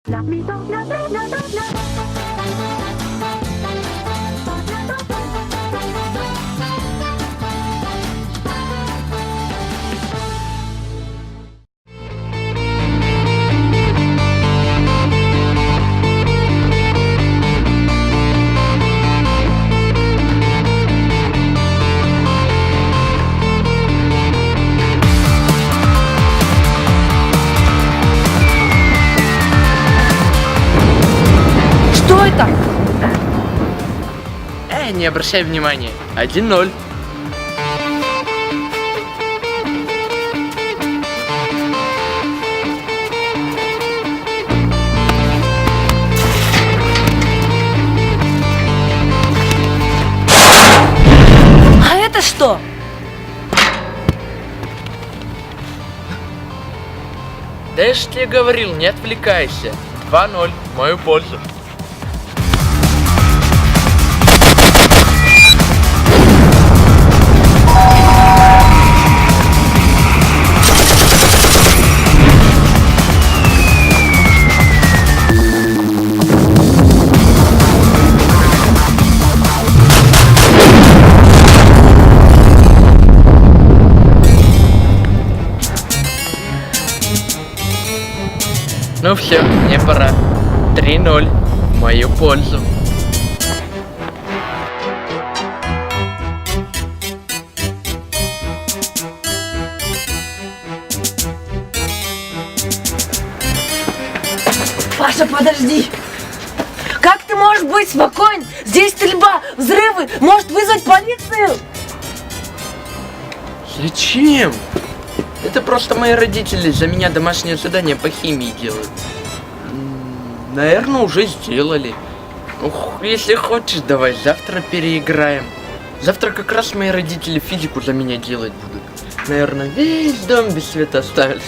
Что это? Не обращай внимания. 1-0. А это что? Да я ж тебе говорил, не отвлекайся. 2-0 в мою пользу. Ну все, мне пора. 3-0 в мою пользу. Паша, подожди! Как ты можешь быть спокоен? Здесь стрельба, взрывы, может вызвать полицию? Зачем? Это просто мои родители за меня домашнее задание по химии делают. Наверное, уже сделали. Ух, если хочешь, давай завтра переиграем. Завтра как раз мои родители физику за меня делать будут. Наверное, весь дом без света оставят.